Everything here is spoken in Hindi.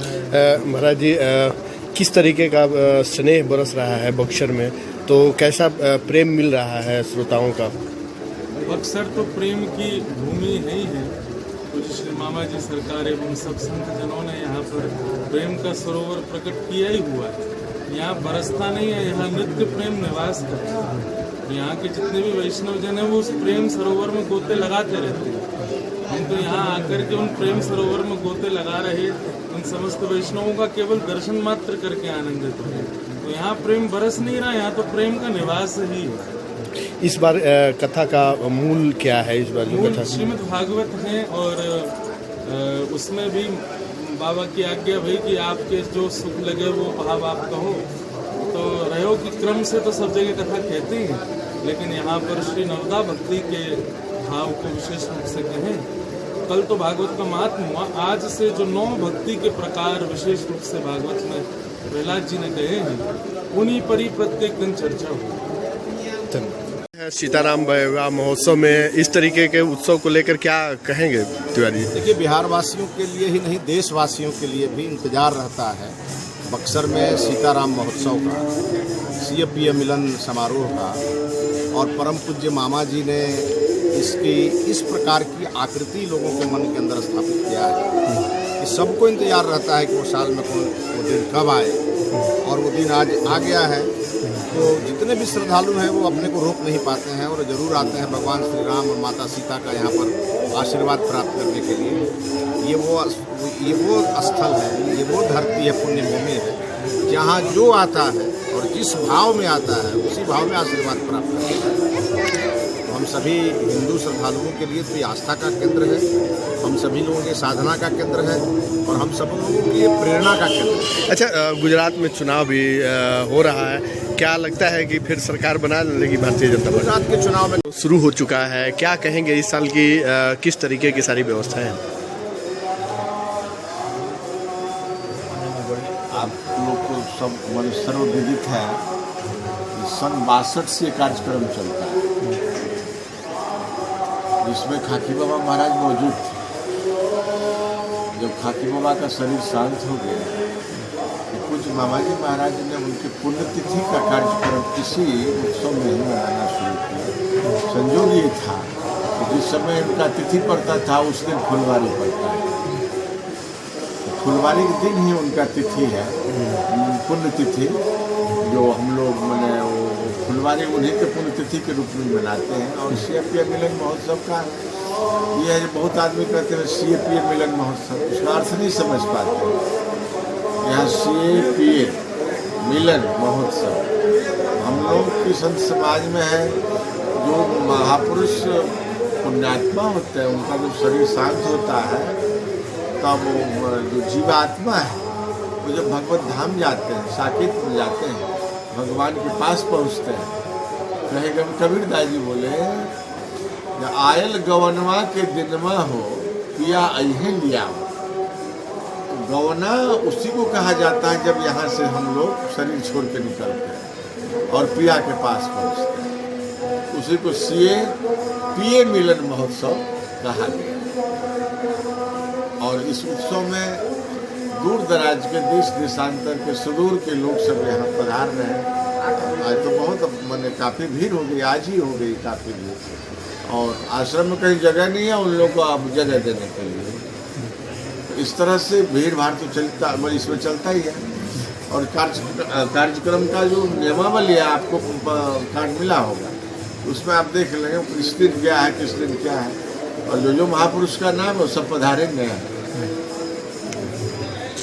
महाराज जी, किस तरीके का स्नेह बरस रहा है बक्सर में, तो कैसा प्रेम मिल रहा है श्रोताओं का? बक्सर तो प्रेम की भूमि है ही है। पूज्य श्री मामा जी सरकार एवं सब संत जनों ने यहाँ पर प्रेम का सरोवर प्रकट किया ही हुआ है। यहाँ बरसता नहीं है, यहाँ नित्य प्रेम निवास करता है। यहाँ के जितने भी वैष्णव जन है वो उस प्रेम सरोवर में गोते लगाते रहते हैं। हम तो यहाँ आकर के उन प्रेम सरोवर में गोते लगा रहे उन समस्त वैष्णवों का केवल दर्शन मात्र करके आनंदित हो। तो यहाँ प्रेम बरस नहीं रहा, यहाँ तो प्रेम का निवास ही है। इस बार कथा का मूल क्या है? इस बार मूल श्रीमद् भागवत है और उसमें भी बाबा की आज्ञा भाई कि आपके जो सुख लगे वो भाव आप कहो। तो रहो कि क्रम से तो सब जगह कथा कहते हैं, लेकिन यहाँ पर श्री नवदा भक्ति के भाव को विशेष रूप से कहें। कल तो भागवत का महात्म हुआ, आज से जो 9 भक्ति के प्रकार विशेष रूप से भागवत में प्रहलाद जी ने कहे हैं, उन्हीं पर ही प्रत्येक दिन चर्चा हो। सीताराम विवाह महोत्सव में इस तरीके के उत्सव को लेकर क्या कहेंगे तिवारी? देखिए, बिहार वासियों के लिए ही नहीं, देशवासियों के लिए भी इंतजार रहता है बक्सर में सीताराम महोत्सव का, सीएपीए मिलन समारोह का। और परम पूज्य मामा जी ने इसकी इस प्रकार की आकृति लोगों के मन के अंदर स्थापित किया है कि सबको इंतजार रहता है कि वो साल में वो दिन कब आए, और वो दिन आज आ गया है। तो जितने भी श्रद्धालु हैं वो अपने को रोक नहीं पाते हैं और ज़रूर आते हैं भगवान श्री राम और माता सीता का यहाँ पर आशीर्वाद प्राप्त करने के लिए। ये वो स्थल है, ये वो धरती है, पुण्य भूमि है, जहाँ जो आता है और जिस भाव में आता है उसी भाव में आशीर्वाद प्राप्त करता है। तो हम सभी हिंदू श्रद्धालुओं के लिए तो ये आस्था का केंद्र है, हम सभी लोगों के साधना का केंद्र है और हम सब लोगों के लिए प्रेरणा का केंद्र है। अच्छा, गुजरात में चुनाव भी हो रहा है, क्या लगता है कि फिर सरकार बना लेगी भारतीय जनता पार्टी? गुजरात के चुनाव में शुरू हो चुका है, क्या कहेंगे इस साल की किस तरीके की सारी व्यवस्थाएं हैं? आप लोग को सब मन सर्वविदित है कि सन 62 से कार्यक्रम चलता है, जिसमें खाकी बाबा महाराज मौजूद थे। जब खाकी बाबा का शरीर शांत हो गया तो कुछ मामा जी महाराज ने उनकी पुण्यतिथि का कार्यक्रम किसी उत्सव में ही मनाना शुरू किया। संयोग ये था कि जिस समय उनका तिथि पड़ता था उस दिन फुलवारी पड़ता है। फुलवारी के दिन ही उनका तिथि है, पुण्यतिथि, जो हम लोग मैंने वो फुलवारी उन्हीं के पुण्यतिथि के रूप में मनाते हैं। और सीएपीए मिलन महोत्सव का ये है, बहुत आदमी कहते हैं सीएपीए मिलन महोत्सव, उसका अर्थ नहीं समझ पाते। यहाँ सीएपीए मिलन महोत्सव हम लोग की संत समाज में है। जो महापुरुष पुण्यात्मा होते हैं उनका जब शरीर शांत होता है तब वो जो जीवात्मा है वो जब भगवत धाम जाते हैं, साकेत में जाते हैं, भगवान के पास पहुँचते हैं। कहे कबीर दास जी बोले, आयल गवनवा के दिनमा हो पिया अहे लिया। तो गवना उसी को कहा जाता है जब यहाँ से हम लोग शरीर छोड़ के निकलते हैं और पिया के पास पहुँचते हैं। उसी को सीएपीए मिलन महोत्सव कहा गया। और इस उत्सव में दूर दराज के देश देशांतर के सुदूर के लोग सब यहाँ पधार रहे हैं। आज तो बहुत मैंने काफ़ी भीड़ हो गई, आज ही हो गई काफ़ी भीड़। और आश्रम में कहीं जगह नहीं है उन लोगों को आप जगह देने के लिए। तो इस तरह से भीड़ भाड़ तो चलता, इसमें चलता ही है। और कार्यक्रम का जो नियमावली है आपको कार्ड मिला होगा, उसमें आप देख लेंगे किस दिन क्या है, किस दिन क्या है। और जो महापुरुष का नाम है वो सब पधारेंगे।